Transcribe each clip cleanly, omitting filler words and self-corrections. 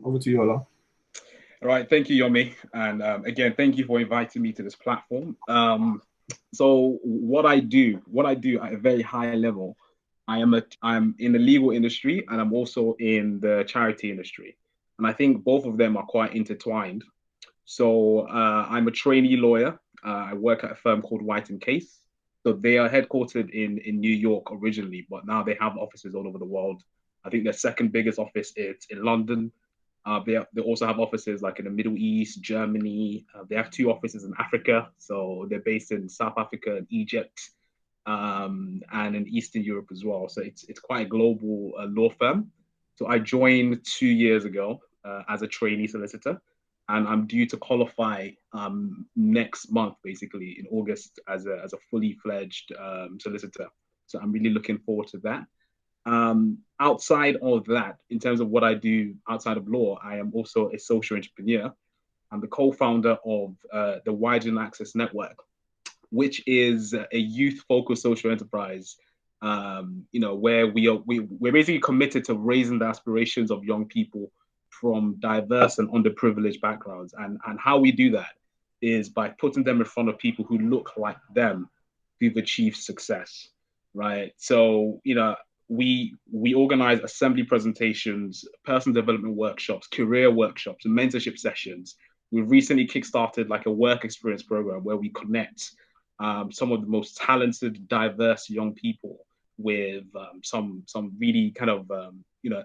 Over to you, Ola. All right, thank you, Yomi, and again, thank you for inviting me to this platform. So what I do at a very high level, I'm in the legal industry and I'm also in the charity industry, and I think both of them are quite intertwined. So I'm a trainee lawyer. I work at a firm called White and Case. So they are headquartered in New York originally, but now they have offices all over the world. I think their second biggest office is in London. They also have offices like in the Middle East, Germany. They have two offices in Africa. So they're based in South Africa and Egypt, and in Eastern Europe as well. So it's quite a global law firm. So I joined 2 years ago as a trainee solicitor, and I'm due to qualify next month, basically in August, as a fully fledged solicitor. So I'm really looking forward to that. Outside of that, in terms of what I do outside of law, I am also a social entrepreneur. I'm the co-founder of the Widening Access Network, which is a youth-focused social enterprise. Where we're basically committed to raising the aspirations of young people from diverse and underprivileged backgrounds, and how we do that is by putting them in front of people who look like them, who've achieved success, right? So we organize assembly presentations, personal development workshops, career workshops, and mentorship sessions. We've recently kickstarted like a work experience program where we connect some of the most talented, diverse young people with some really kind of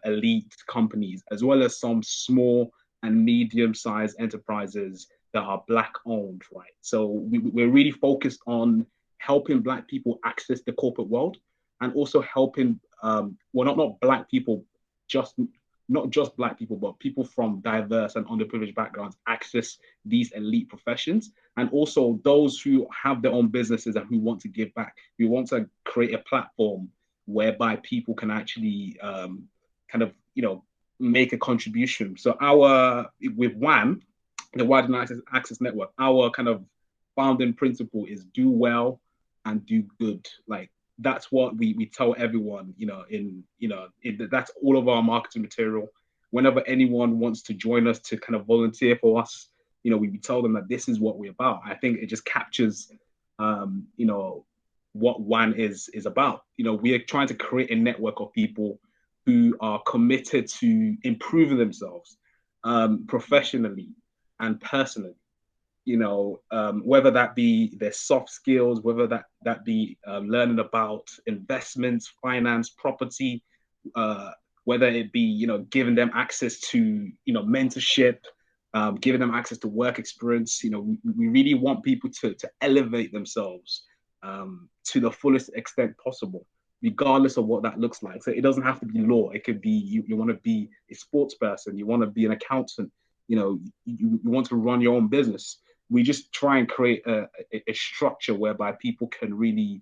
elite companies, as well as some small and medium-sized enterprises that are Black owned, right? So we're really focused on helping Black people access the corporate world, and also helping well, not Black people, just not just Black people, but people from diverse and underprivileged backgrounds access these elite professions, and also those who have their own businesses and who want to give back. We want to create a platform whereby people can actually kind of make a contribution. So our with W.A.N, the Widening Access Network, our kind of founding principle is do well and do good. Like that's what we tell everyone, that's all of our marketing material. Whenever anyone wants to join us to kind of volunteer for us, we tell them that this is what we're about. I think it just captures, what W.A.N is about. We are trying to create a network of people who are committed to improving themselves professionally and personally. Whether that be their soft skills, whether that be learning about investments, finance, property, uh, whether it be giving them access to mentorship, giving them access to work experience. We really want people to elevate themselves to the fullest extent possible, regardless of what that looks like. So it doesn't have to be law. It could be you want to be a sports person, you want to be an accountant, you want to run your own business. We just try and create a structure whereby people can really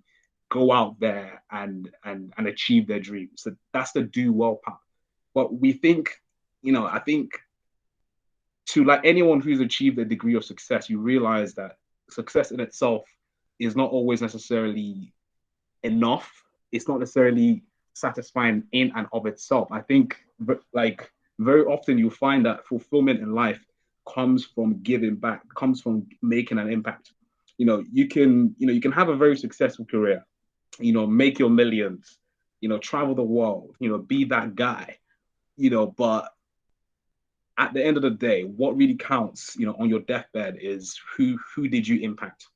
go out there and achieve their dreams. So that's the do well part. But we think, I think to like anyone who's achieved a degree of success, you realize that success in itself is not always necessarily enough. It's not necessarily satisfying in and of itself. I think like very often you'll find that fulfillment in life comes from giving back, comes from making an impact. You can have a very successful career, make your millions, travel the world, be that guy, but at the end of the day, what really counts, on your deathbed is who did you impact?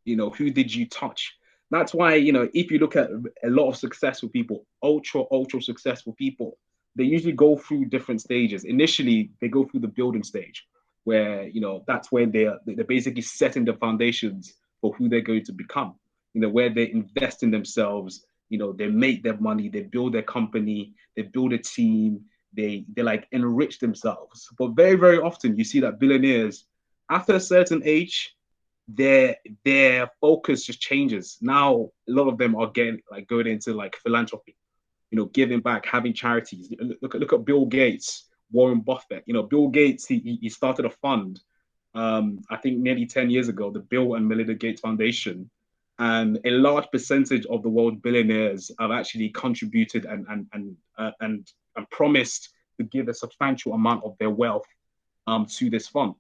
Who did you touch? That's why, if you look at a lot of successful people, ultra successful people, they usually go through different stages. Initially, they go through the building stage, where that's when they're basically setting the foundations for who they're going to become. Where they invest in themselves, they make their money, they build their company, they build a team, they like enrich themselves. But very, very often you see that billionaires, after a certain age, their focus just changes. Now a lot of them are getting like going into like philanthropy, giving back, having charities. Look at Bill Gates, Warren Buffett. Bill Gates, he started a fund, I think nearly 10 years ago, the Bill and Melinda Gates Foundation. And a large percentage of the world's billionaires have actually contributed and promised to give a substantial amount of their wealth to this fund.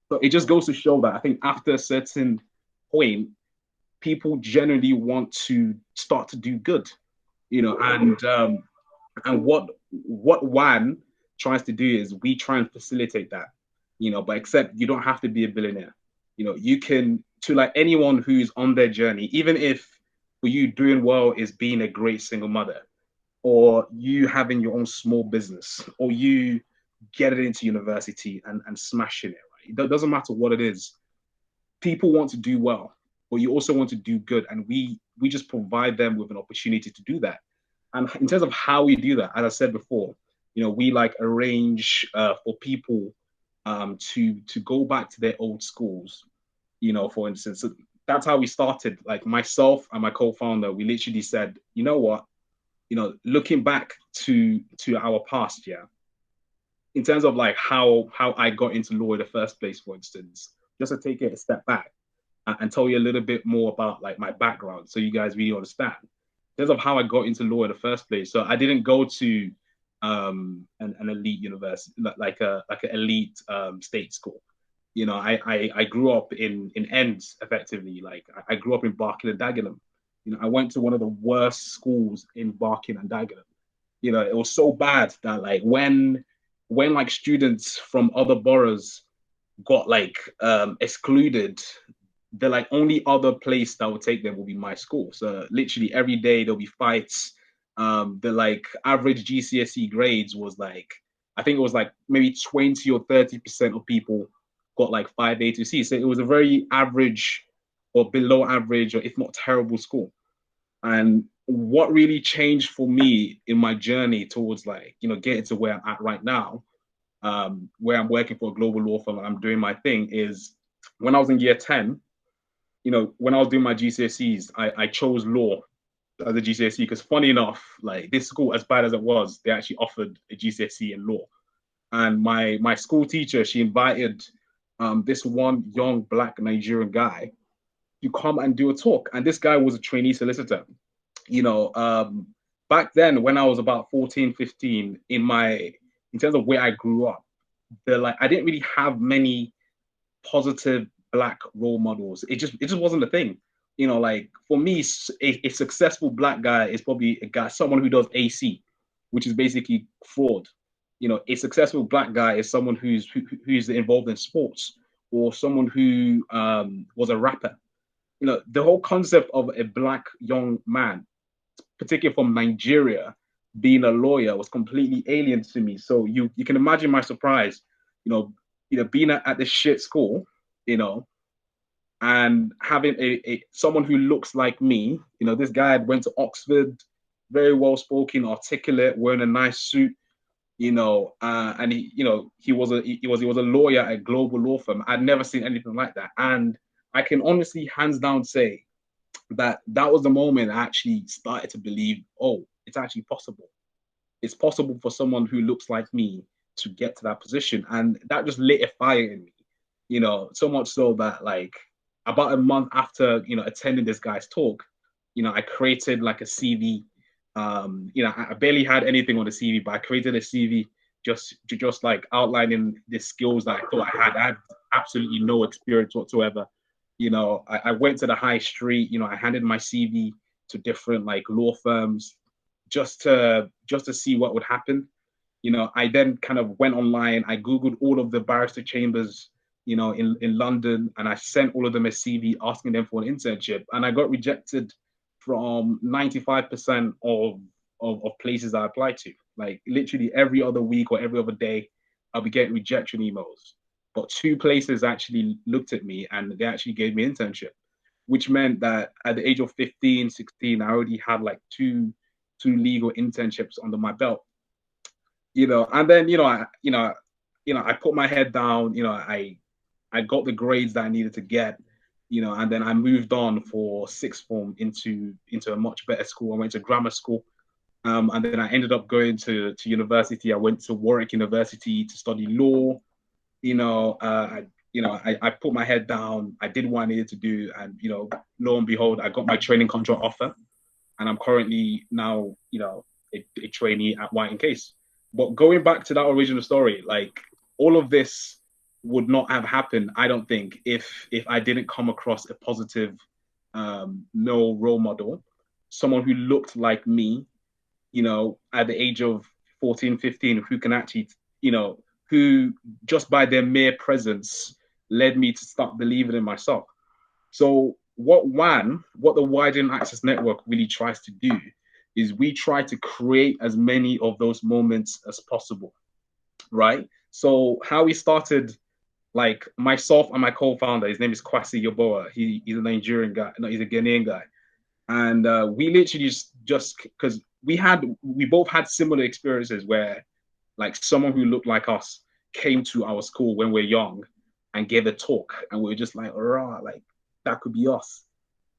So it just goes to show that I think after a certain point, people generally want to start to do good, and what W.A.N tries to do is we try and facilitate that, but except you don't have to be a billionaire. You can, to like anyone who's on their journey, even if for you doing well is being a great single mother, or you having your own small business, or you getting into university and smashing it, right? It doesn't matter what it is. People want to do well, but you also want to do good, and we just provide them with an opportunity to do that. And in terms of how we do that, as I said before, we like arrange for people to go back to their old schools. For instance, so that's how we started. Like myself and my co-founder, we literally said, you know what, looking back to our past, yeah, in terms of like how I got into law in the first place, for instance, just to take it a step back and tell you a little bit more about like my background, so you guys really understand in terms of how I got into law in the first place. So I didn't go to an elite university, like an elite state school. I grew up in ends effectively. Like I grew up in Barking and Dagenham. I went to one of the worst schools in Barking and Dagenham. It was so bad that like when like students from other boroughs got like excluded, the like only other place that would take them will be my school. So literally every day there'll be fights. The like average GCSE grades was like, I think it was like maybe 20 or 30% of people got like 5A to C. So it was a very average or below average, or if not terrible school. And what really changed for me in my journey towards like, getting to where I'm at right now, where I'm working for a global law firm and I'm doing my thing, is when I was in year 10, when I was doing my GCSEs, I chose law as a GCSE because funny enough, like this school, as bad as it was, they actually offered a GCSE in law. And my school teacher, she invited this one young black Nigerian guy to come and do a talk. And this guy was a trainee solicitor. You know, um, Back then when I was about 14, 15, in terms of where I grew up, I didn't really have many positive black role models. It just wasn't a thing. Like for me, a successful black guy is probably a guy, someone who does AC, which is basically fraud. A successful black guy is someone who's involved in sports, or someone who was a rapper. The whole concept of a black young man, particularly from Nigeria, being a lawyer was completely alien to me. So you can imagine my surprise, you know, being at this shit school, you know, and having a someone who looks like me. This guy went to Oxford, very well spoken, articulate, wearing a nice suit, and he was a lawyer at a global law firm. I'd never seen anything like that, and I can honestly, hands down, say that was the moment I actually started to believe, oh, it's actually possible. It's possible for someone who looks like me to get to that position. And that just lit a fire in me, so much so that like about a month after, attending this guy's talk, I created like a CV. I barely had anything on the CV, but I created a CV just like outlining the skills that I thought I had. I had absolutely no experience whatsoever. I went to the high street, I handed my CV to different like law firms just to see what would happen. I then kind of went online. I Googled all of the barrister chambers, in London, and I sent all of them a CV asking them for an internship. And I got rejected from 95% of places I applied to. Like literally every other week or every other day, I'll be getting rejection emails. But two places actually looked at me and they actually gave me an internship, which meant that at the age of 15, 16, I already had like two legal internships under my belt. And then I put my head down. I got the grades that I needed to get. And then I moved on for sixth form into a much better school. I went to grammar school, and then I ended up going to university. I went to Warwick University to study law. I put my head down. I did what I needed to do, and lo and behold, I got my training contract offer, and I'm currently now, a trainee at White and Case. But going back to that original story, like all of this would not have happened, I don't think, if I didn't come across a positive male role model, someone who looked like me, at the age of 14, 15, who can actually, who just by their mere presence led me to start believing in myself. So what the Widening Access Network really tries to do is we try to create as many of those moments as possible, right? So how we started, like myself and my co-founder, his name is Kwasi Yoboa. He's a Nigerian guy, no, he's a Ghanaian guy, and we literally just because we both had similar experiences where like someone who looked like us came to our school when we're young and gave a talk, and we were just like, rah, like that could be us.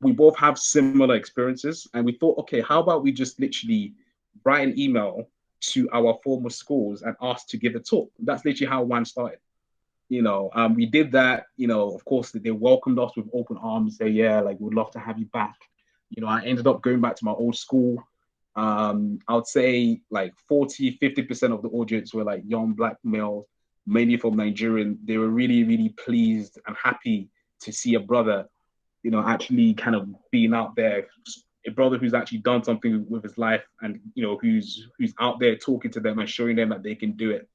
We both have similar experiences, and we thought, okay, how about we just literally write an email to our former schools and ask to give a talk. That's literally how WAN started. We did that. Of course, they welcomed us with open arms. Say, yeah, like we'd love to have you back. I ended up going back to my old school. I would say like 40-50% of the audience were like young black males, mainly from Nigerian. They were really, really pleased and happy to see a brother, actually kind of being out there, a brother who's actually done something with his life, and who's out there talking to them and showing them that they can do it.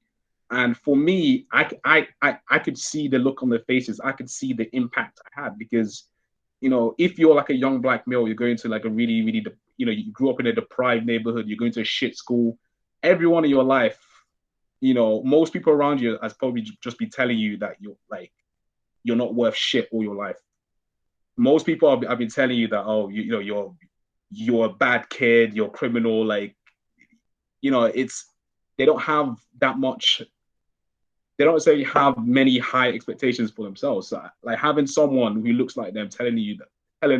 And for me, I could see the look on their faces. I could see the impact I had because, if you're like a young black male, you're going to like a really, really, you grew up in a deprived neighborhood, you're going to a shit school. Everyone in your life, most people around you has probably just be telling you that you're not worth shit all your life. Most people have been telling you that, oh, you're a bad kid, you're a criminal. Like, it's they don't have that much they don't necessarily have many high expectations for themselves. So, like having someone who looks like them telling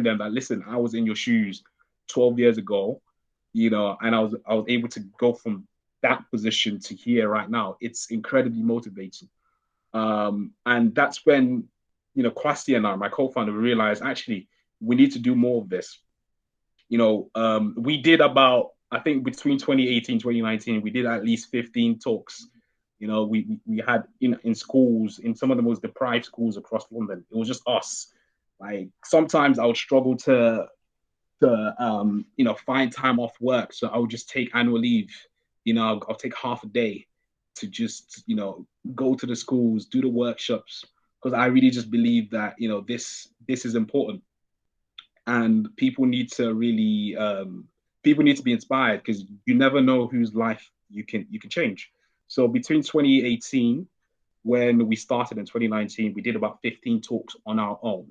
them that, listen, I was in your shoes 12 years ago, and I was able to go from that position to here right now. It's incredibly motivating. And that's when, Kwasi and I, my co-founder, realized actually we need to do more of this. We did about, I think between 2018, 2019, we did at least 15 talks. We had in schools, in some of the most deprived schools across London. It was just us. Like sometimes I would struggle to find time off work, so I would just take annual leave. I'll take half a day to just go to the schools, do the workshops, because I really just believe that this is important, and people need to be inspired because you never know whose life you can change. So between 2018, when we started, in 2019, we did about 15 talks on our own,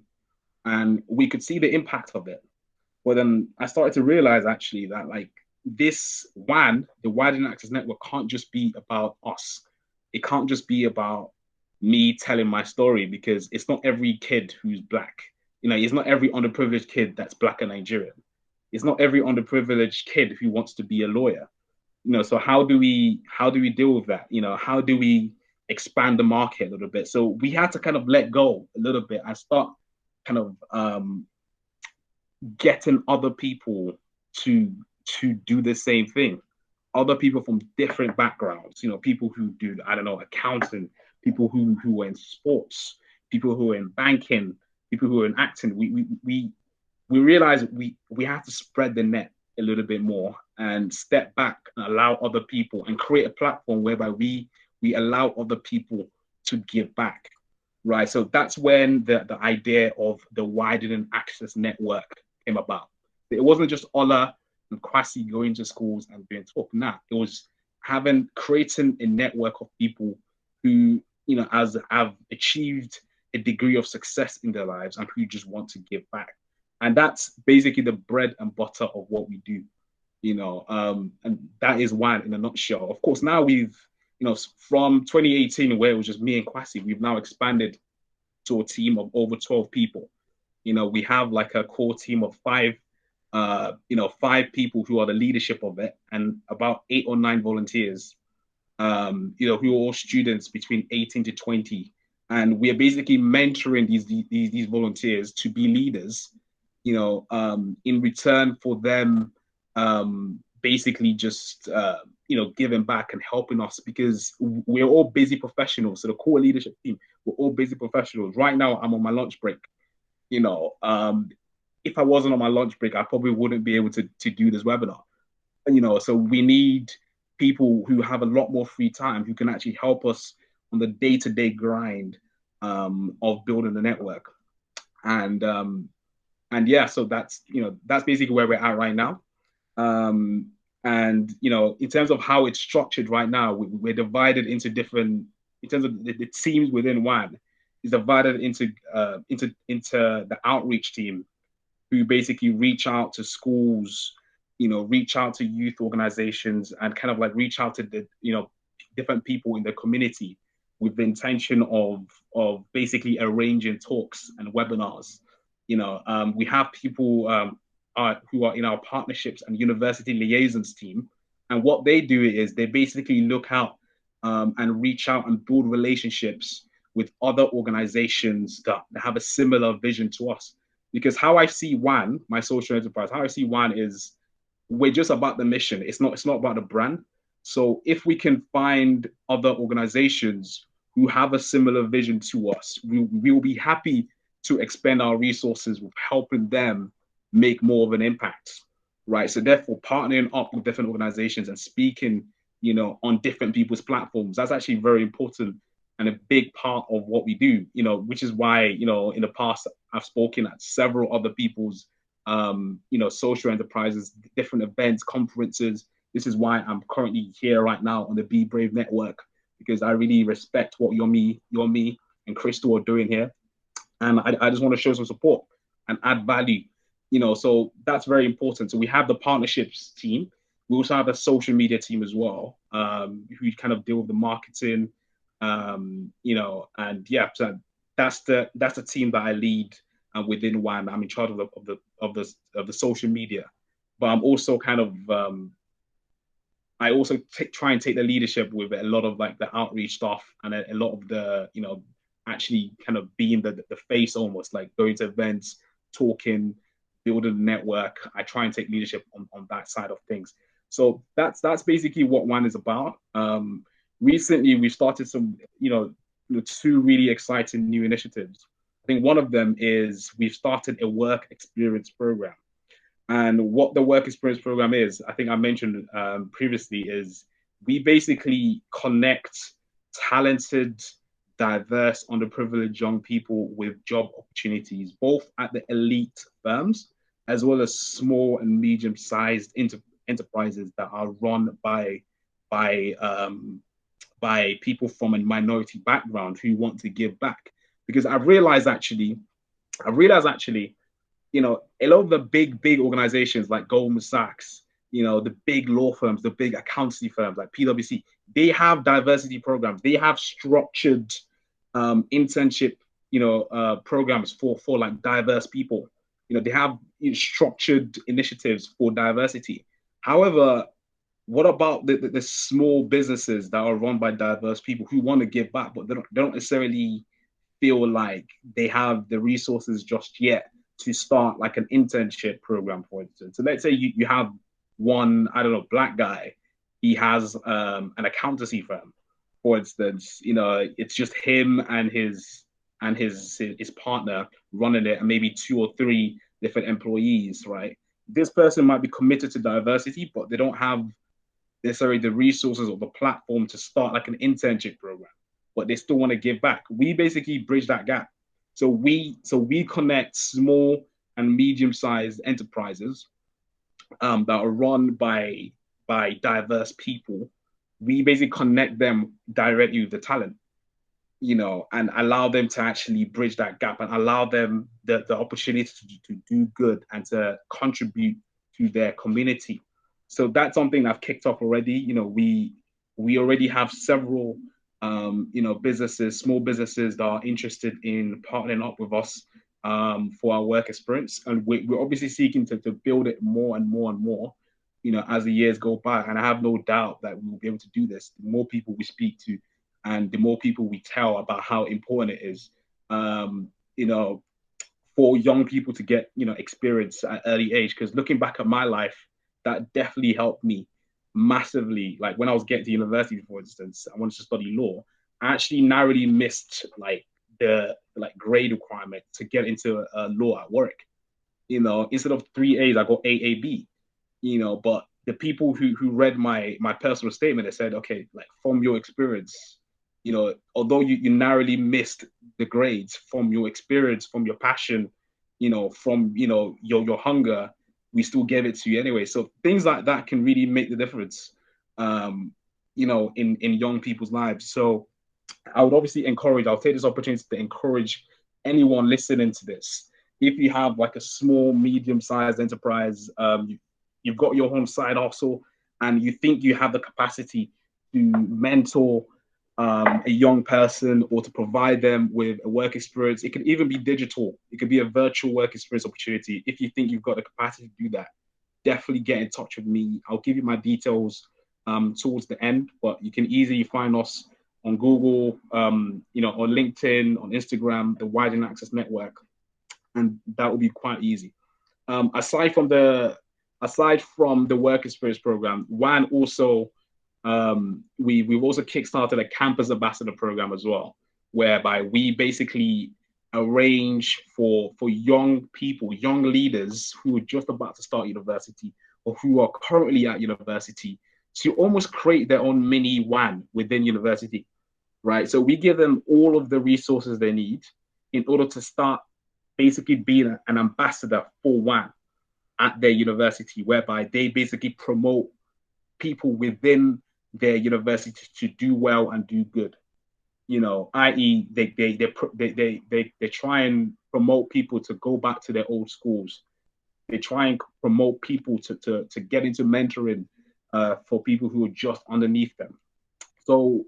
and we could see the impact of it. But then I started to realize actually that like this WAN, the Widening Access Network, can't just be about us. It can't just be about me telling my story, because it's not every kid who's black. It's not every underprivileged kid that's black and Nigerian. It's not every underprivileged kid who wants to be a lawyer. So how do we deal with that? How do we expand the market a little bit? So we had to kind of let go a little bit and start kind of getting other people to do the same thing. Other people from different backgrounds, people who do, I don't know, accounting, people who are in sports, people who are in banking, people who are in acting. We realize we have to spread the net a little bit more and step back and allow other people and create a platform whereby we allow other people to give back. Right. So that's when the idea of the Widening Access Network came about. It wasn't just Ola and Kwasi going to schools and doing talk. Nah, it was creating a network of people who, as have achieved a degree of success in their lives and who just want to give back. And that's basically the bread and butter of what we do, and that is WAN in a nutshell. Of course, now from 2018, where it was just me and Kwasi, we've now expanded to a team of over 12 people. We have like a core team of five people who are the leadership of it, and about 8 or 9 volunteers, who are all students between 18 to 20. And we are basically mentoring these volunteers to be leaders, in return for them basically just giving back and helping us because we're all busy professionals. So the core leadership team, we're all busy professionals. Right now, I'm on my lunch break. You know, if I wasn't on my lunch break, I probably wouldn't be able to do this webinar. So we need people who have a lot more free time who can actually help us on the day-to-day grind of building the network. And yeah, so that's basically where we're at right now. Um, and in terms of how it's structured right now, we're divided into different. In terms of the teams within W.A.N, is divided into the outreach team, who basically reach out to schools, reach out to youth organizations, and kind of like reach out to the different people in the community with the intention of basically arranging talks and webinars. We have people who are in our partnerships and university liaisons team, and what they do is they basically look out and reach out and build relationships with other organizations that have a similar vision to us. Because how I see W.A.N, my social enterprise, how I see W.A.N is we're just about the mission. It's not about the brand. So if we can find other organizations who have a similar vision to us, we will be happy to expend our resources with helping them make more of an impact, right? So therefore, partnering up with different organizations and speaking, on different people's platforms, that's actually very important and a big part of what we do, which is why, in the past, I've spoken at several other people's, social enterprises, different events, conferences. This is why I'm currently here right now on the Be Brave Network, because I really respect what Yomi and Crystal are doing here. And I just want to show some support and add value, so that's very important. So we have the partnerships team. We also have a social media team as well, who kind of deal with the marketing, and yeah, so that's the team that I lead within W.A.N. I'm in charge of the social media, but I'm also kind of I also try and take the leadership with a lot of like the outreach stuff and a lot of the actually kind of being the face, almost like going to events, talking, building a network. I try and take leadership on that side of things. So that's basically what W.A.N is about. Recently, we've started some two really exciting new initiatives. I think one of them is we've started a work experience program. And what the work experience program is, I think I mentioned previously, is we basically connect talented, diverse, underprivileged young people with job opportunities, both at the elite firms as well as small and medium-sized enterprises that are run by people from a minority background who want to give back. Because I realized actually, a lot of the big organizations like Goldman Sachs, the big law firms, the big accountancy firms like PwC, they have diversity programs. They have structured internship, programs for like diverse people. They have structured initiatives for diversity. However, what about the small businesses that are run by diverse people who want to give back, but they don't necessarily feel like they have the resources just yet to start like an internship program, for instance. So let's say you have one, I don't know, black guy. He has an accountancy firm, for instance. It's just him and his partner running it, and maybe two or three different employees, right? This person might be committed to diversity, but they don't have necessarily the resources or the platform to start like an internship program, but they still want to give back. We basically bridge that gap. So we connect small and medium-sized enterprises that are run by diverse people. We basically connect them directly with the talent, and allow them to actually bridge that gap and allow them the opportunity to do good and to contribute to their community. So that's something I've kicked off already. We already have several businesses, small businesses that are interested in partnering up with us for our work experience. And we're obviously seeking to build it more and more and more, as the years go by. And I have no doubt that we will be able to do this. The more people we speak to and the more people we tell about how important it is, um, you know, for young people to get, experience at early age. Because looking back at my life, that definitely helped me. massively. Like when I was getting to university, for instance, I wanted to study law. I actually narrowly missed like the like grade requirement to get into law at work. You know, instead of three A's, I got AAB. You know, but the people who read my personal statement, they said, okay, like from your experience, you know, although you narrowly missed the grades, from your experience, from your passion, you know, from your hunger, we still gave it to you anyway. So things like that can really make the difference, um, in young people's lives. So I would obviously encourage, I'll take this opportunity to encourage anyone listening to this. If you have like a small, medium-sized enterprise, you've got your own side hustle, and you think you have the capacity to mentor a young person or to provide them with a work experience. It could even be digital. It could be a virtual work experience opportunity. If you think you've got the capacity to do that, definitely get in touch with me. I'll give you my details towards the end, but you can easily find us on Google, on LinkedIn, on Instagram, the Widening Access Network, and that will be quite easy. Um, aside from the aside from the work experience program, W.A.N also we've also kickstarted a campus ambassador program as well, whereby we basically arrange for young people, young leaders who are just about to start university or who are currently at university to almost create their own mini W.A.N within university, right? So we give them all of the resources they need in order to start basically being an ambassador for W.A.N at their university, whereby they basically promote people within their university to do well and do good. You know, i.e., they try and promote people to go back to their old schools. They try and promote people to get into mentoring for people who are just underneath them. So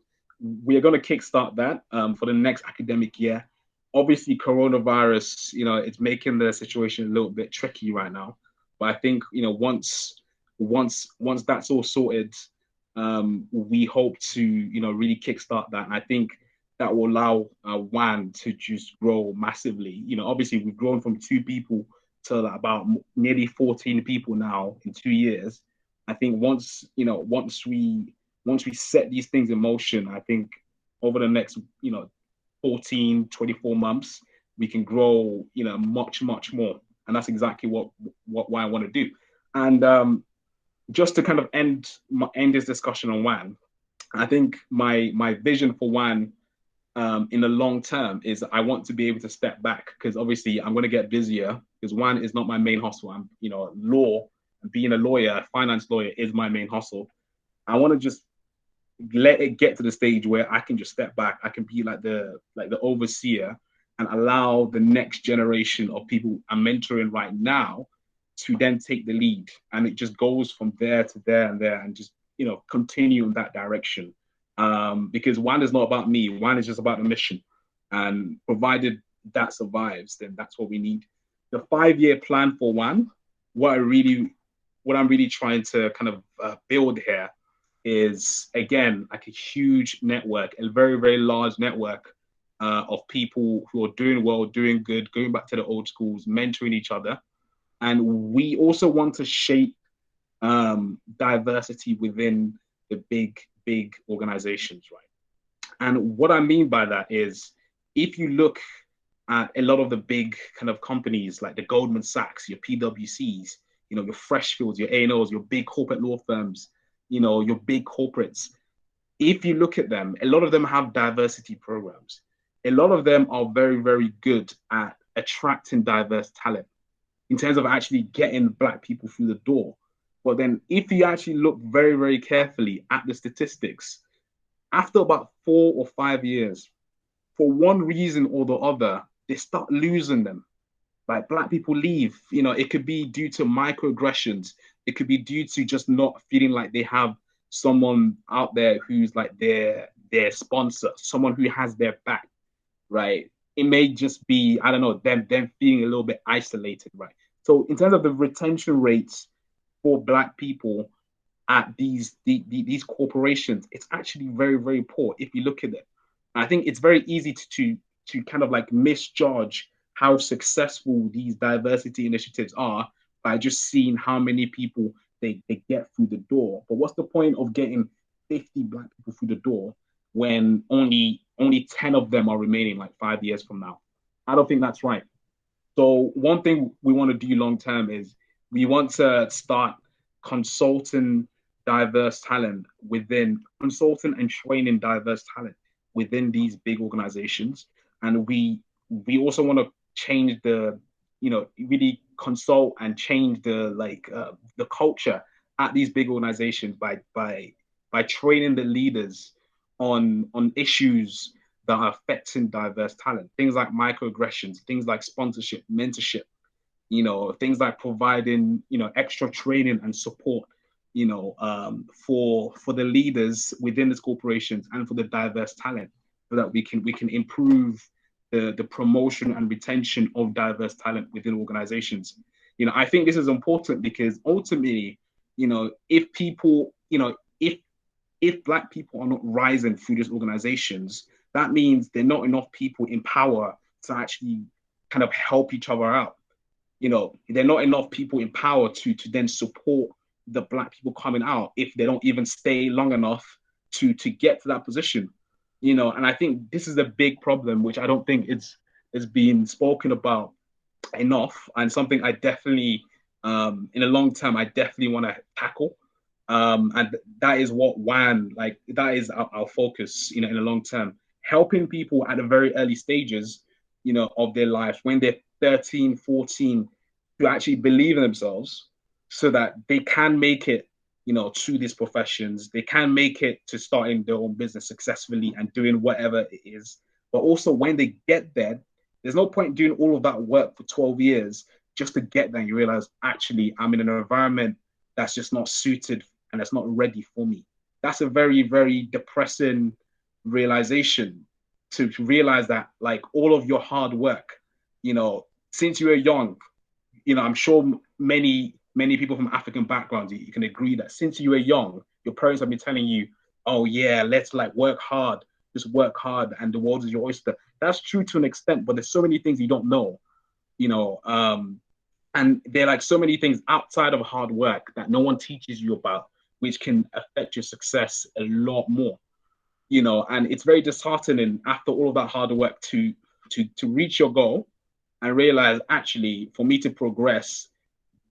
we are going to kickstart that for the next academic year. Obviously, coronavirus, it's making the situation a little bit tricky right now. But I think, once that's all sorted, we hope to, really kickstart that. And I think that will allow W.A.N to just grow massively. Obviously, we've grown from two people to about nearly 14 people now in 2 years. I think once we set these things in motion, I think over the next, 14, 24 months, we can grow, much, much more. And that's exactly what I want to do. And just to kind of end this discussion on W.A.N, I think my vision for W.A.N in the long term is I want to be able to step back because obviously I'm going to get busier because W.A.N is not my main hustle. I'm, law, being a lawyer, a finance lawyer is my main hustle. I want to just let it get to the stage where I can just step back. I can be like the overseer and allow the next generation of people I'm mentoring right now to then take the lead. And it just goes from there to there and there and just, continue in that direction. Because W.A.N is not about me. W.A.N is just about the mission. And provided that survives, then that's what we need. The 5-year plan for W.A.N, what I'm really trying to kind of build here is again like a huge network, a very, very large network of people who are doing well, doing good, going back to the old schools, mentoring each other. And we also want to shape diversity within the big, big organizations, right? And what I mean by that is if you look at a lot of the big kind of companies like the Goldman Sachs, your PwCs, your Freshfields, your A&Os, your big corporate law firms, your big corporates, if you look at them, a lot of them have diversity programs. A lot of them are very, very good at attracting diverse talent in terms of actually getting Black people through the door. But then if you actually look very, very carefully at the statistics, after about 4 or 5 years, for one reason or the other, they start losing them. Like Black people leave, it could be due to microaggressions. It could be due to just not feeling like they have someone out there who's like their sponsor, someone who has their back, right? It may just be, I don't know, them feeling a little bit isolated, right? So in terms of the retention rates for Black people at these corporations, it's actually very, very poor if you look at it. I think it's very easy to kind of like misjudge how successful these diversity initiatives are by just seeing how many people they get through the door. But what's the point of getting 50 black people through the door when only 10 of them are remaining like 5 years from now? I don't think that's right. So one thing we want to do long term is we want to start consulting diverse talent within consulting and training diverse talent within these big organizations. And we also want to change the, really consult and change the culture at these big organizations by training the leaders on issues that are affecting diverse talent. Things like microaggressions, things like sponsorship, mentorship, things like providing, extra training and support, for the leaders within these corporations and for the diverse talent, so that we can improve the promotion and retention of diverse talent within organizations. I think this is important because ultimately, if people, if black people are not rising through these organizations, that means there are not enough people in power to actually kind of help each other out. There are not enough people in power to then support the black people coming out if they don't even stay long enough to get to that position. And I think this is a big problem, which I don't think it's being spoken about enough, and something I definitely, in the long term, I definitely want to tackle. And that is what W.A.N, like that is our focus, in the long term, helping people at the very early stages, of their life when they're 13, 14, to actually believe in themselves so that they can make it, to these professions. They can make it to starting their own business successfully and doing whatever it is. But also when they get there, there's no point doing all of that work for 12 years just to get there. And you realize, actually, I'm in an environment that's just not suited and that's not ready for me. That's a very, very depressing realization, to realize that, like, all of your hard work, since you were young, I'm sure many people from African backgrounds, you can agree that since you were young, your parents have been telling you, oh yeah, let's like work hard, just work hard, and the world is your oyster. That's true to an extent, but there's so many things you don't know, you know, um, and there are like so many things outside of hard work that no one teaches you about, which can affect your success a lot more. And it's very disheartening after all of that hard work to reach your goal and realize, actually, for me to progress,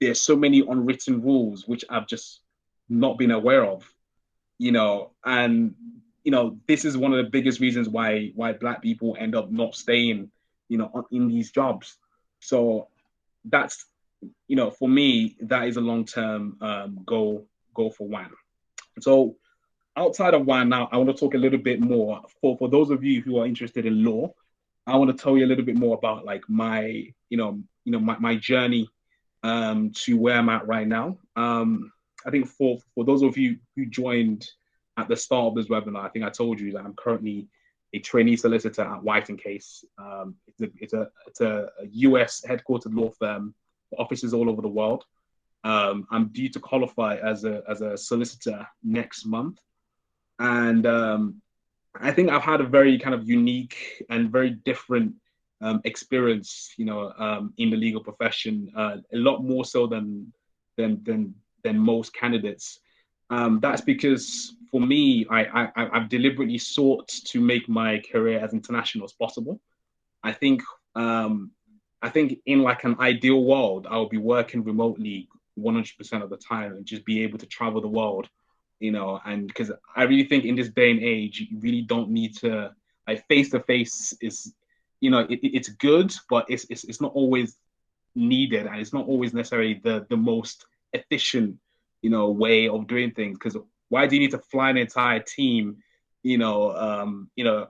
there's so many unwritten rules which I've just not been aware of. And this is one of the biggest reasons why black people end up not staying, in these jobs. So that's, for me, that is a long-term goal for W.A.N. So outside of W.A.N now, I want to talk a little bit more for those of you who are interested in law. I want to tell you a little bit more about like my journey to where I'm at right now. I think for those of you who joined at the start of this webinar, I think I told you that I'm currently a trainee solicitor at White & Case. It's a US headquartered law firm, offices all over the world. I'm due to qualify as a solicitor next month, and I think I've had a very kind of unique and very different experience, in the legal profession, a lot more so than than than most candidates. That's because for me, I've deliberately sought to make my career as international as possible. I think um, I think in like an ideal world, I would be working remotely 100% of the time and just be able to travel the world, and because I really think in this day and age, you really don't need to, like, face to face is, it's good, but it's not always needed, and it's not always necessarily the most efficient, way of doing things. Because why do you need to fly an entire team, you know, um, you know,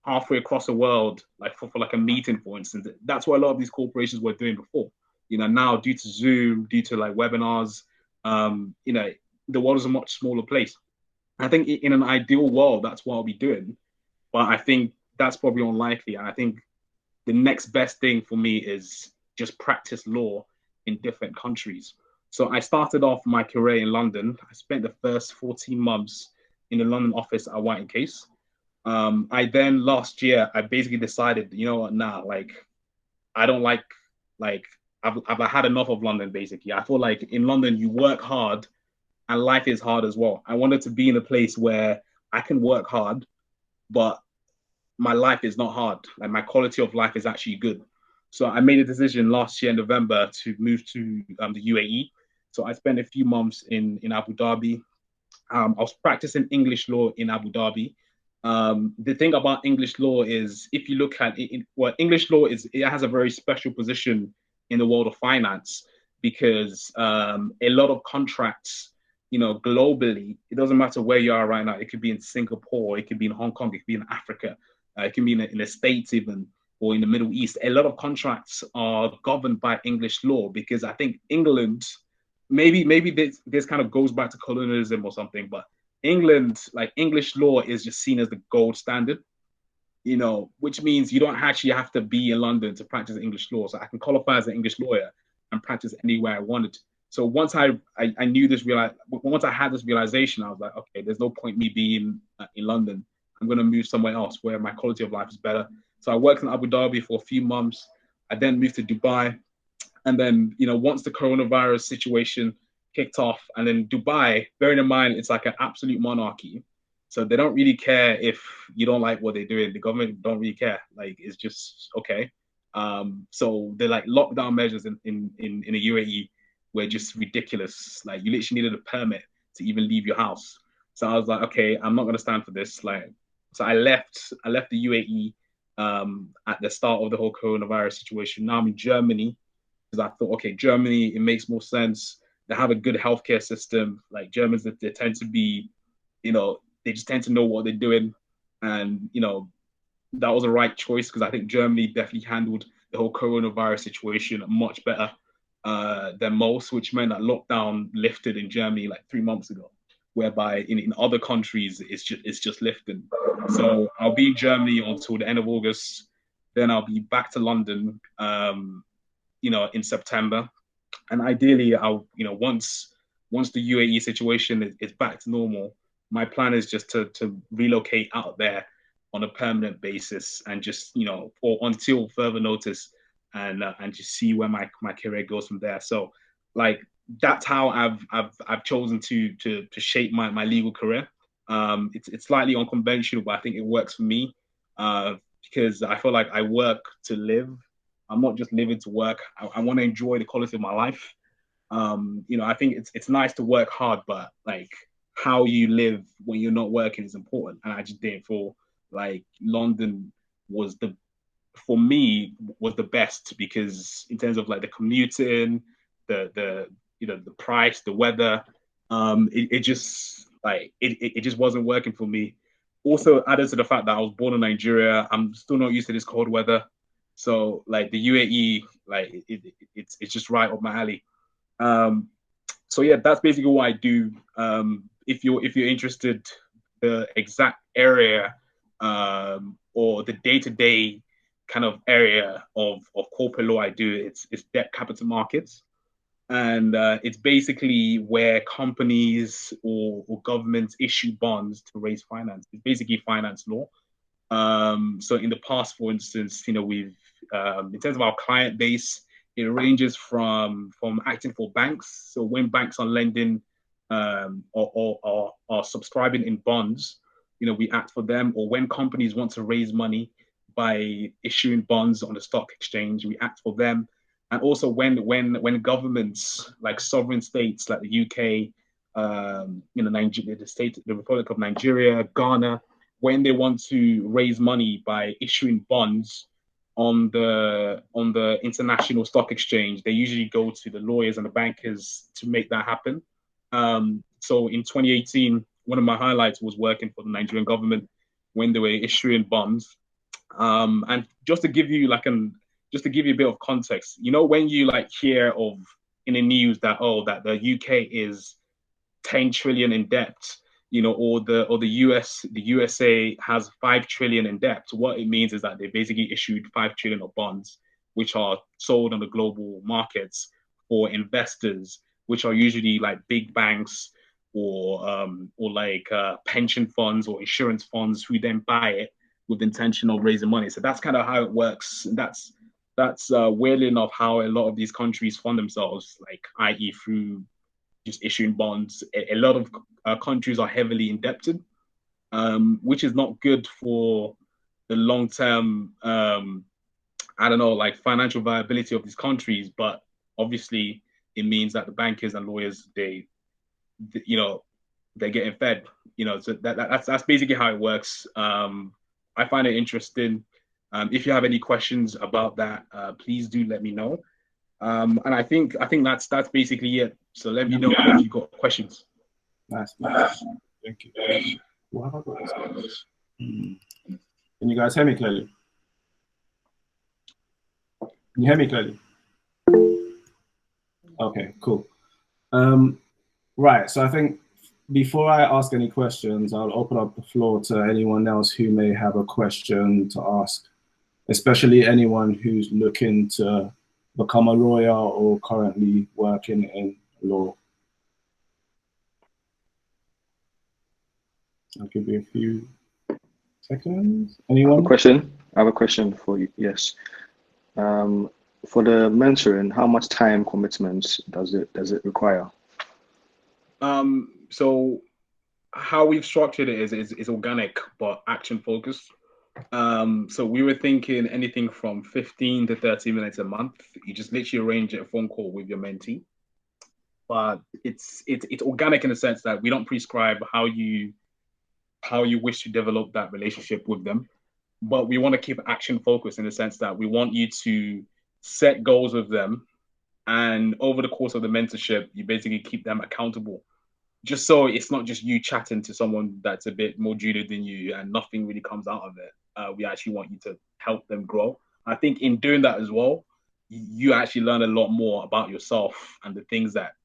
halfway across the world, like for like a meeting, for instance? That's what a lot of these corporations were doing before. Now due to Zoom, due to like webinars, the world is a much smaller place. I think in an ideal world, that's what I'll be doing, but I think that's probably unlikely. And I think the next best thing for me is just practice law in different countries. So I started off my career in London. I spent the first 14 months in the London office at White & Case. I then last year, I basically decided, you know what, nah, like I don't like I've had enough of London basically. I feel like in London you work hard, and life is hard as well. I wanted to be in a place where I can work hard, but my life is not hard. Like my quality of life is actually good. So I made a decision last year in November to move to the UAE. So I spent a few months in Abu Dhabi. I was practicing English law in Abu Dhabi. The thing about English law is, if you look at it, well, English law is it has a very special position in the world of finance because a lot of contracts, globally, it doesn't matter where you are right now. It could be in Singapore, it could be in Hong Kong, it could be in Africa, it can be in the States even, or in the Middle East. A lot of contracts are governed by English law because I think England, maybe this kind of goes back to colonialism or something, but England, like English law is just seen as the gold standard, which means you don't actually have to be in London to practice English law. So I can qualify as an English lawyer and practice anywhere I wanted. So once I knew this, once I had this realization, I was like, okay, there's no point me being in London. I'm going to move somewhere else where my quality of life is better. So I worked in Abu Dhabi for a few months. I then moved to Dubai. And then, once the coronavirus situation kicked off, and then Dubai, bearing in mind, it's like an absolute monarchy. So they don't really care if you don't like what they're doing. The government don't really care. Like, it's just okay. So they're like lockdown measures in the UAE were just ridiculous. Like, you literally needed a permit to even leave your house. So I was like, okay, I'm not gonna stand for this. Like, so I left the UAE at the start of the whole coronavirus situation. Now I'm in Germany because I thought, okay, Germany, it makes more sense. They have a good healthcare system. Like Germans, they tend to be, they just tend to know what they're doing. And, that was a right choice because I think Germany definitely handled the whole coronavirus situation much better than most, which meant that lockdown lifted in Germany like 3 months ago, whereby in other countries it's just lifted. So I'll be in Germany until the end of August. Then I'll be back to London, in September. And ideally, once the UAE situation is back to normal, my plan is just to relocate out there on a permanent basis and just or until further notice, and just see where my career goes from there. So like that's how I've chosen to shape my legal career. It's slightly unconventional, but I think it works for me because I feel like I work to live. I'm not just living to work. I want to enjoy the quality of my life. I think it's nice to work hard, but like how you live when you're not working is important. And I just didn't feel like London was the for me was the best because in terms of like the commuting, the price, the weather, it just like it just wasn't working for me. Also added to the fact that I was born in Nigeria, I'm still not used to this cold weather. So like the UAE, like it's just right up my alley. Um, so yeah, that's basically what I do. If you're interested, the exact area or the day-to-day kind of area of corporate law I do, it's debt capital markets, and it's basically where companies or governments issue bonds to raise finance. It's basically finance law. So in the past, for instance, we've in terms of our client base, it ranges from acting for banks. So when banks are lending or are subscribing in bonds, we act for them. Or when companies want to raise money by issuing bonds on the stock exchange, we act for them. And also when governments like sovereign states like the UK, Nigeria, the Republic of Nigeria, Ghana, when they want to raise money by issuing bonds on the international stock exchange, they usually go to the lawyers and the bankers to make that happen. So in 2018, one of my highlights was working for the Nigerian government when they were issuing bonds. And just to give you a bit of context, when you like hear of in the news that that the UK is 10 trillion in debt, or the USA has 5 trillion in debt. What it means is that they basically issued 5 trillion of bonds, which are sold on the global markets for investors, which are usually like big banks or like pension funds or insurance funds who then buy it with the intention of raising money. So that's kind of how it works. And that's weirdly enough how a lot of these countries fund themselves, like i.e. through just issuing bonds. A lot of countries are heavily indebted, which is not good for the long term. I don't know, like financial viability of these countries, but obviously it means that the bankers and lawyers you know, they're getting fed. You know, so that's basically how it works. I find it interesting. If you have any questions about that, please do let me know. And I think that's basically it. So let me know if you've got questions. Nice. Thank you. What have I got this? Can you guys hear me clearly? Can you hear me clearly? Okay, cool. Right, so I think before I ask any questions, I'll open up the floor to anyone else who may have a question to ask, especially anyone who's looking to become a lawyer or currently working in law. I'll give you a few seconds. Anyone? I have a question for you. Yes. For the mentoring, how much time commitments does it require? So how we've structured it is organic but action focused. So we were thinking anything from 15 to 30 minutes a month. You just literally arrange a phone call with your mentee. But it's organic in the sense that we don't prescribe how you wish to develop that relationship with them. But we want to keep action focused in the sense that we want you to set goals with them, and over the course of the mentorship, you basically keep them accountable. Just so it's not just you chatting to someone that's a bit more junior than you and nothing really comes out of it. We actually want you to help them grow. I think in doing that as well, you actually learn a lot more about yourself and the things that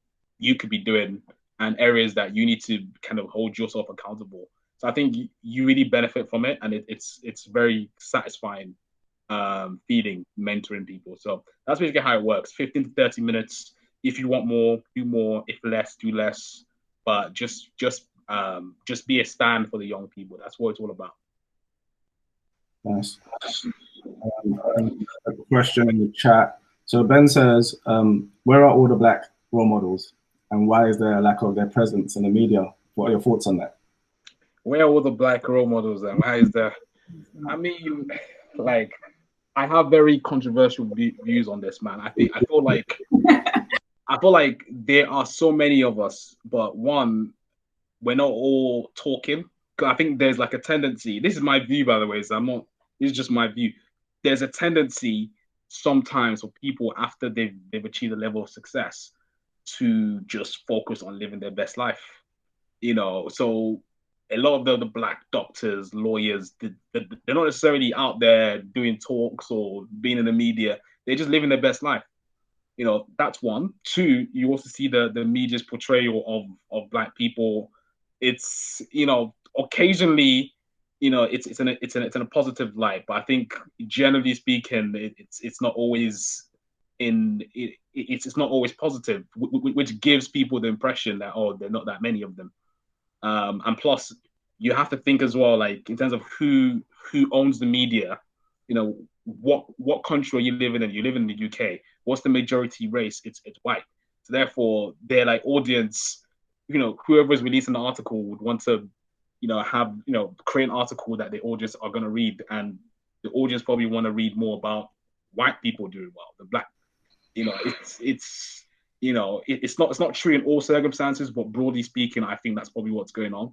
you could be doing and areas that you need to kind of hold yourself accountable. So I think you really benefit from it, and it's very satisfying feeling mentoring people. So that's basically how it works. 15 to 30 minutes. If you want more, do more. If less, do less. But just be a stand for the young people. That's what it's all about. Nice. A question in the chat. So Ben says, where are all the Black role models, and why is there a lack of their presence in the media? What are your thoughts on that? Where are all the Black role models, and why is there? I mean, like, I have very controversial views on this, man. I feel like there are so many of us, but one, we're not all talking. I think there's like a tendency. This is my view, by the way. So this is just my view. There's a tendency sometimes for people after they've achieved a level of success to just focus on living their best life. You know, so a lot of the Black doctors, lawyers, they're not necessarily out there doing talks or being in the media. They're just living their best life. You know, that's one. Two, you also see the media's portrayal of Black people. It's, you know, occasionally, you know, it's in a positive light, but I think generally speaking, it's not always it's not always positive, which gives people the impression that, oh, there are not that many of them. And plus, you have to think as well, like in terms of who owns the media. You know, what country are you living in? You live in the UK. What's the majority race? It's white. So therefore, their like audience, you know, whoever's releasing the article would want to, you know, create an article that the audience are going to read, and the audience probably want to read more about white people doing well than Black. You know, it's you know, it's not true in all circumstances, but broadly speaking, I think that's probably what's going on.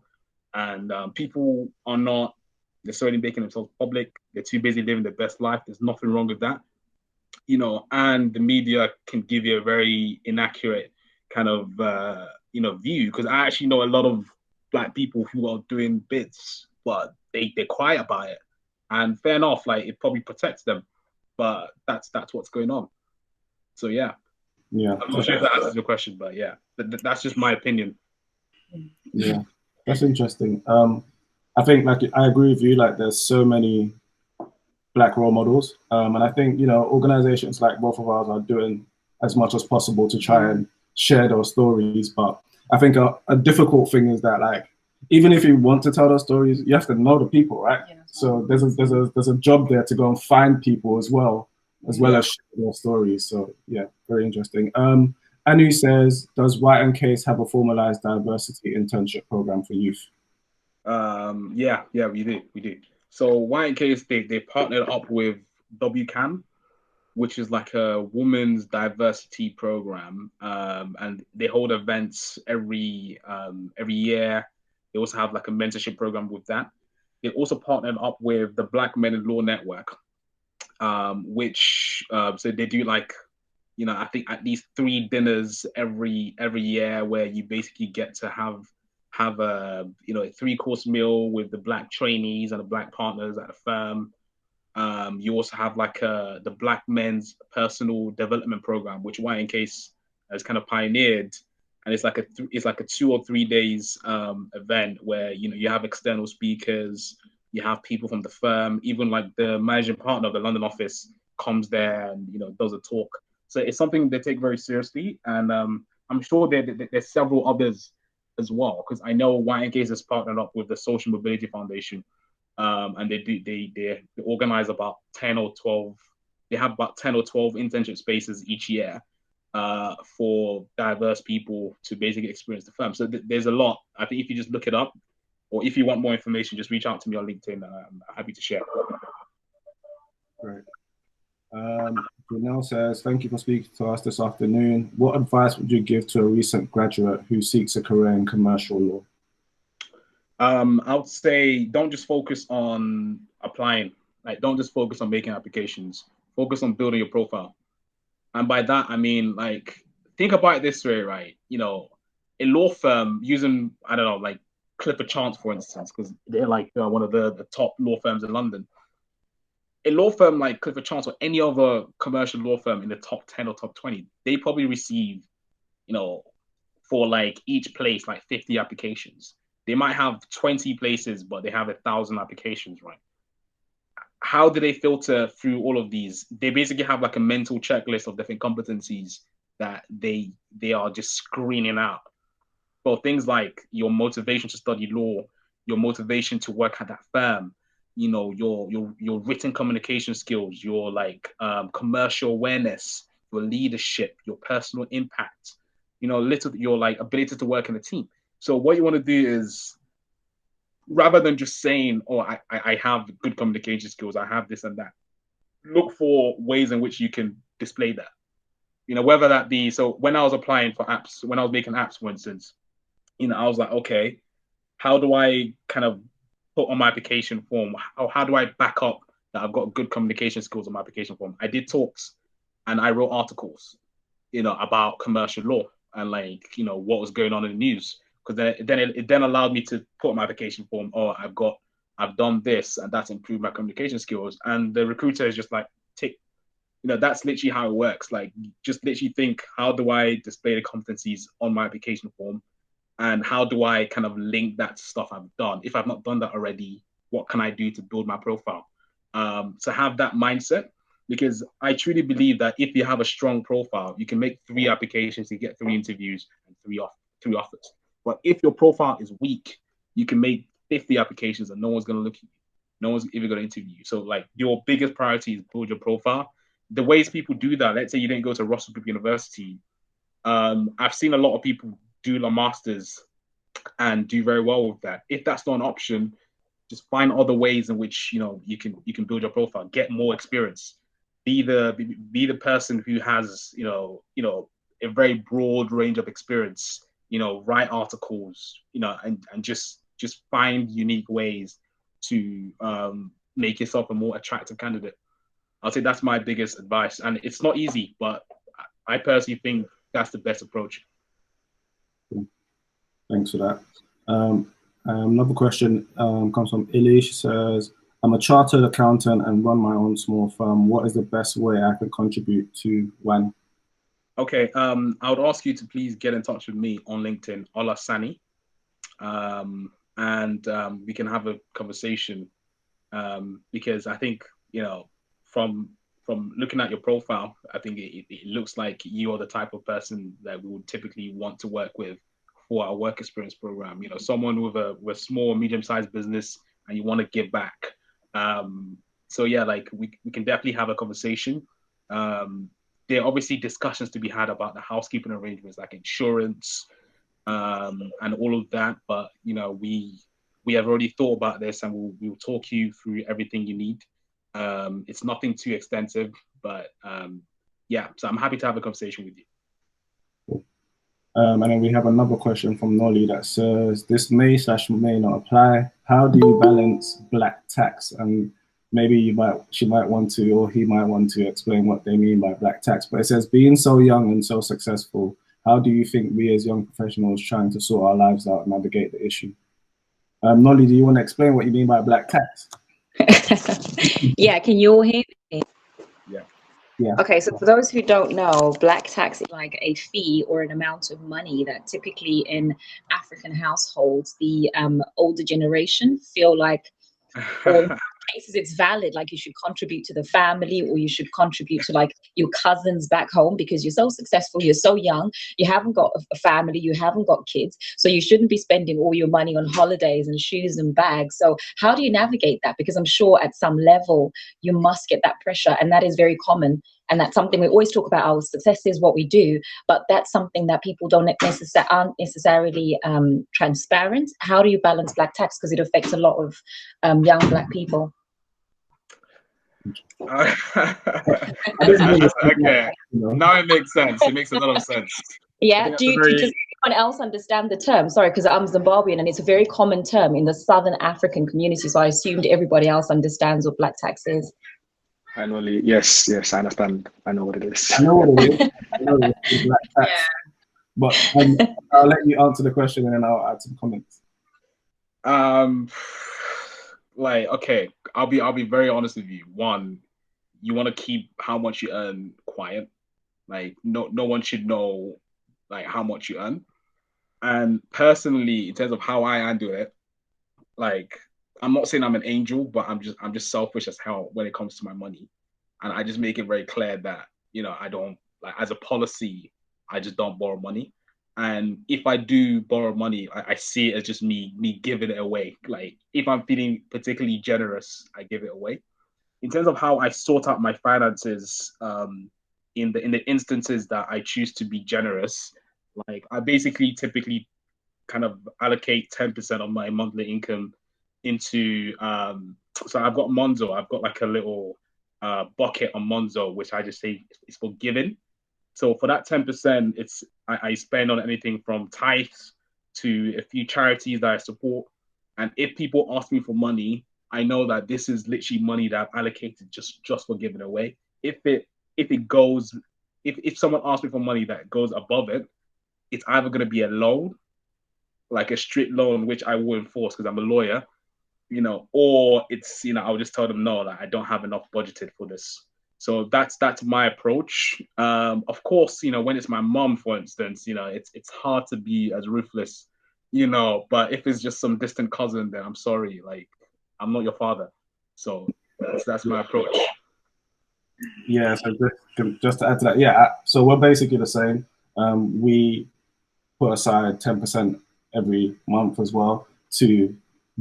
And people are not necessarily making themselves public. They're too busy living their best life. There's nothing wrong with that, you know. And the media can give you a very inaccurate kind of you know, view, because I actually know a lot of Black people who are doing bits, but they're quiet about it. And fair enough, like it probably protects them, but that's what's going on. So yeah. Yeah, I'm not sure if that answers your question, but yeah, that's just my opinion. Yeah, that's interesting. I think, like, I agree with you. Like, there's so many Black role models, and I think, you know, organizations like both of ours are doing as much as possible to try and share those stories. But I think a difficult thing is that, like, even if you want to tell those stories, you have to know the people, right? Yeah. So there's a job there to go and find people as well as share their stories. So yeah, very interesting. Anu says, does White and Case have a formalized diversity internship program for youth? Yeah, we do. So Y&K, they partnered up with W.A.N, which is like a women's diversity program, and they hold events every year. They also have like a mentorship program with that. They also partnered up with the Black Men in Law Network, which so they do like, I think at least 3 dinners every year where you basically get to have a a 3-course meal with the Black trainees and the Black partners at the firm. You also have like the Black Men's Personal Development Program, which Y&Case has kind of pioneered, and it's like a 2 or 3 days event where you have external speakers, you have people from the firm, even like the managing partner of the London office comes there and does a talk. So it's something they take very seriously, and I'm sure there's several others as well, because I know Y&Case has partnered up with the Social Mobility Foundation, and they organize about 10 or 12. They have about 10 or 12 internship spaces each year for diverse people to basically experience the firm. So there's a lot. I think if you just look it up, or if you want more information, just reach out to me on LinkedIn. I'm happy to share. Great. Brunel says, thank you for speaking to us this afternoon. What advice would you give to a recent graduate who seeks a career in commercial law? I would say don't just focus on applying. Like, don't just focus on making applications. Focus on building your profile. And by that, I mean, like, think about it this way, right? A law firm using, I don't know, like Clifford Chance, for instance, because they're like one of the top law firms in London. A law firm like Clifford Chance or any other commercial law firm in the top 10 or top 20, they probably receive, for like each place, like 50 applications. They might have 20 places, but they have 1,000 applications, right? How do they filter through all of these? They basically have like a mental checklist of different competencies that they are just screening out. For things like your motivation to study law, your motivation to work at that firm, your written communication skills, your like commercial awareness, your leadership, your personal impact, your like ability to work in a team. So what you want to do is, rather than just saying, oh, I have good communication skills, I have this and that, look for ways in which you can display that. Whether that be, so when I was applying for apps, when I was making apps, for instance, I was like, okay, how do I kind of put on my application form? How do I back up that I've got good communication skills on my application form? I did talks and I wrote articles, about commercial law and like, what was going on in the news. Because it then allowed me to put on my application form, oh, I've done this and that's improved my communication skills. And the recruiter is just like, tick, that's literally how it works. Like, just literally think, how do I display the competencies on my application form? And how do I kind of link that to stuff I've done? If I've not done that already, what can I do to build my profile? To have that mindset, because I truly believe that if you have a strong profile, you can make 3 applications, you get 3 interviews and 3 offers. But if your profile is weak, you can make 50 applications and no one's going to look at you. No one's even going to interview you. So like, your biggest priority is build your profile. The ways people do that, let's say you didn't go to Russell Group University. I've seen a lot of people do a master's and do very well with that. If that's not an option, just find other ways in which you can build your profile, get more experience, be the person who has a very broad range of experience, write articles, and just find unique ways to make yourself a more attractive candidate. I'll say that's my biggest advice, and it's not easy, but I personally think that's the best approach. Thanks for that. Another question comes from Illy. She says, I'm a chartered accountant and run my own small firm. What is the best way I can contribute to W.A.N? Okay, I would ask you to please get in touch with me on LinkedIn, Ola Sanni, and we can have a conversation, because I think, from looking at your profile, I think it looks like you are the type of person that we would typically want to work with for our work experience program. Someone with a small, medium-sized business and you want to give back. So yeah, like we can definitely have a conversation. there are obviously discussions to be had about the housekeeping arrangements, like insurance, and all of that. But you know, we have already thought about this, and we'll talk you through everything you need. It's nothing too extensive, but yeah. So I'm happy to have a conversation with you. And then we have another question from Nolly that says, this may/may not apply. How do you balance black tax? And maybe she might want to, or he might want to explain what they mean by black tax. But it says, being so young and so successful, how do you think we as young professionals trying to sort our lives out and navigate the issue? Nolly, do you want to explain what you mean by black tax? Yeah, can you all hear me? Yeah. Yeah. Okay, so for those who don't know, black tax is like a fee or an amount of money that typically in African households, the older generation feel like, or in some cases it's valid, like you should contribute to the family, or you should contribute to like your cousins back home, because you're so successful, you're so young, you haven't got a family, you haven't got kids, so you shouldn't be spending all your money on holidays and shoes and bags. So how do you navigate that? Because I'm sure at some level you must get that pressure, and that is very common. And that's something we always talk about. Our success is what we do, but that's something that people aren't necessarily transparent. How do you balance black tax? Because it affects a lot of young black people. Okay, now it makes sense. It makes a lot of sense. Yeah, does anyone else understand the term? Sorry, because I'm Zimbabwean and it's a very common term in the Southern African community, so I assumed everybody else understands what black tax is. I know, yes, I understand. I know what it is. I know what it is. I know it's black tax. Yeah. But I'll let you answer the question and then I'll add some comments. Like, okay, I'll be very honest with you. One, you want to keep how much you earn quiet. Like, no one should know like how much you earn. And personally, in terms of how I handle it, like, I'm not saying I'm an angel, but I'm just selfish as hell when it comes to my money. And I just make it very clear that, you know, I don't, like, as a policy, I just don't borrow money. And if I do borrow money, I see it as just me giving it away. Like, if I'm feeling particularly generous, I give it away. In terms of how I sort out my finances, in the instances that I choose to be generous, like, I basically typically kind of allocate 10% of my monthly income into so I've got Monzo. I've got like a little bucket on Monzo, which I just say is for giving. So for that 10%, I spend on anything from tithes to a few charities that I support. And if people ask me for money, I know that this is literally money that I've allocated just for giving away. If someone asks me for money that goes above it, it's either going to be a loan, like a strict loan, which I will enforce because I'm a lawyer, you know, or it's, you know, I'll just tell them no, that I don't have enough budgeted for this. So that's my approach. Of course, you know, when it's my mom, for instance, you know, it's hard to be as ruthless, you know, but if it's just some distant cousin, then I'm sorry, like, I'm not your father. So that's my approach. Yeah, so just to add to that, yeah, so we're basically the same. We put aside 10% every month as well to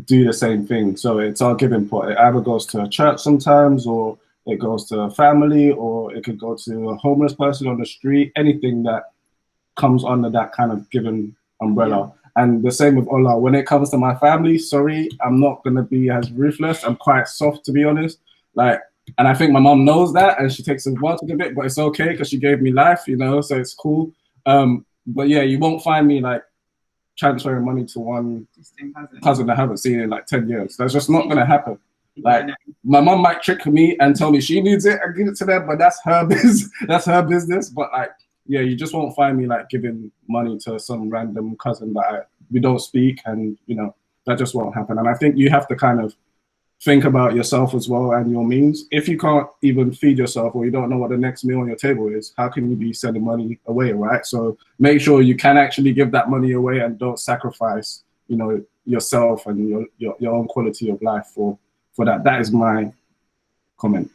do the same thing. So it's our giving pot. It either goes to a church sometimes, or it goes to a family, or it could go to a homeless person on the street, anything that comes under that kind of giving umbrella. Yeah. And the same with Ola. When it comes to my family, sorry, I'm not going to be as ruthless. I'm quite soft, to be honest. Like, and I think my mom knows that, and she takes advantage of it, but it's okay because she gave me life, you know, so it's cool. But yeah, you won't find me like transferring money to one cousin I haven't seen in like 10 years. That's just not going to happen. Like, my mom might trick me and tell me she needs it and give it to them, but that's her business. That's her business. But like, yeah, you just won't find me like giving money to some random cousin that we don't speak, and you know, that just won't happen. And I think you have to kind of think about yourself as well and your means. If you can't even feed yourself, or you don't know what the next meal on your table is, how can you be sending money away, right? So make sure you can actually give that money away and don't sacrifice, you know, yourself and your own quality of life for that. That is my comment.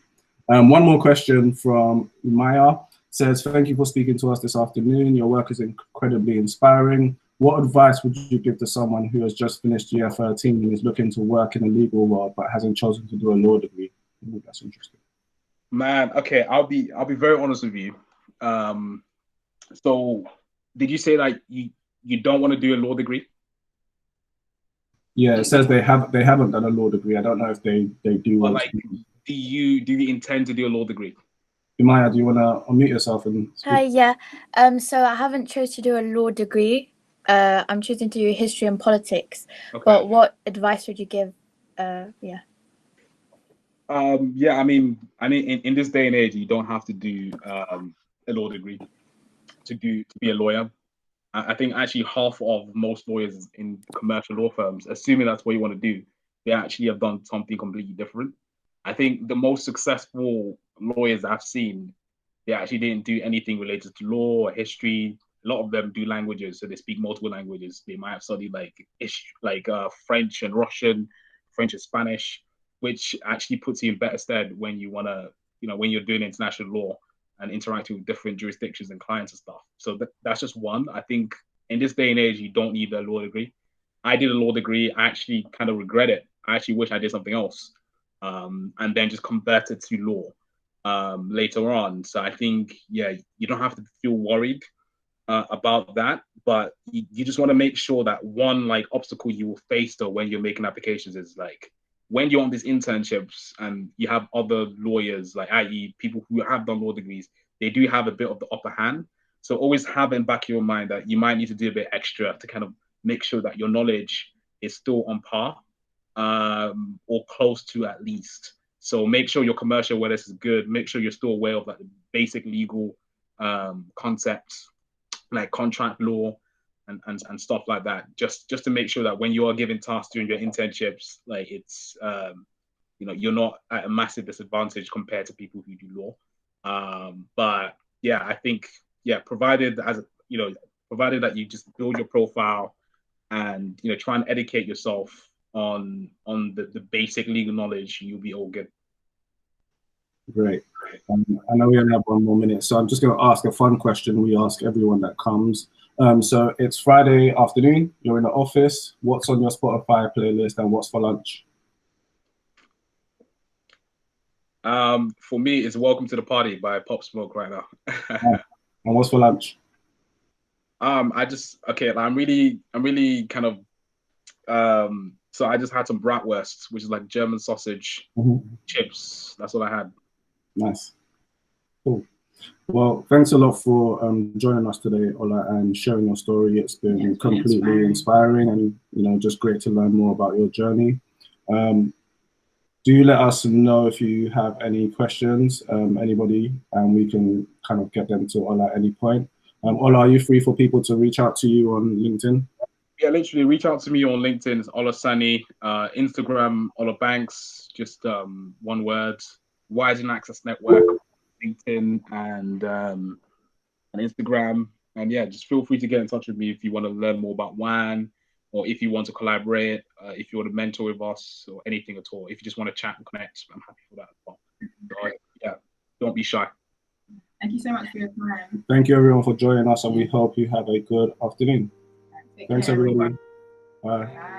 One more question from Maya. Says, thank you for speaking to us this afternoon. Your work is incredibly inspiring. What advice would you give to someone who has just finished year 13 and is looking to work in the legal world but hasn't chosen to do a law degree? I think that's interesting. Man, okay, I'll be very honest with you. So did you say that you don't want to do a law degree? Yeah, it says they haven't done a law degree. I don't know if they do. But like, do you intend to do a law degree? Maya, do you want to unmute yourself and speak? Yeah. So I haven't chosen to do a law degree. I'm choosing to do history and politics. Okay. But what advice would you give? Yeah. Yeah, I mean, in this day and age, you don't have to do a law degree to be a lawyer. I think actually half of most lawyers in commercial law firms, assuming that's what you want to do, they actually have done something completely different. I think the most successful lawyers I've seen, they actually didn't do anything related to law or history. A lot of them do languages, so they speak multiple languages. They might have studied French and Russian, French and Spanish, which actually puts you in better stead when you want to, when you're doing international law and interacting with different jurisdictions and clients and stuff. So that's just one. I think in this day and age, you don't need a law degree. I did a law degree. I actually kind of regret it. I actually wish I did something else, and then just converted to law later on. So I think, yeah, you don't have to feel worried about that, but you just want to make sure that one like obstacle you will face though when you're making applications is like when you're on these internships and you have other lawyers, like i.e. people who have done law degrees, they do have a bit of the upper hand. So always have in back of your mind that you might need to do a bit extra to kind of make sure that your knowledge is still on par, or close to at least. So make sure your commercial awareness is good. Make sure you're still aware of like the basic legal concepts like contract law and stuff like that, just to make sure that when you are given tasks during your internships, like it's you're not at a massive disadvantage compared to people who do law. But yeah, I think provided that you just build your profile and try and educate yourself on the basic legal knowledge, you'll be all good. Great. I know we only have 1 more minute, so I'm just going to ask a fun question we ask everyone that comes. So it's Friday afternoon, you're in the office. What's on your Spotify playlist and what's for lunch? For me, it's Welcome to the Party by Pop Smoke right now. And what's for lunch? I'm really kind of so I just had some bratwurst, which is like German sausage chips. That's what I had. Nice. Cool. Well, thanks a lot for joining us today, Ola, and sharing your story. It's been completely inspiring and just great to learn more about your journey. Do let us know if you have any questions, anybody, and we can kind of get them to Ola at any point. Ola, are you free for people to reach out to you on LinkedIn? Yeah, literally reach out to me on LinkedIn. It's Ola Sanni. Instagram, Ola Banks, just one word. Widening Access Network, LinkedIn and Instagram. And yeah, just feel free to get in touch with me if you want to learn more about W.A.N, or if you want to collaborate, if you want to mentor with us or anything at all. If you just want to chat and connect, I'm happy for that as well. So, yeah, don't be shy. Thank you so much for your time. Thank you everyone for joining us, and we hope you have a good afternoon. Thanks everybody. Bye.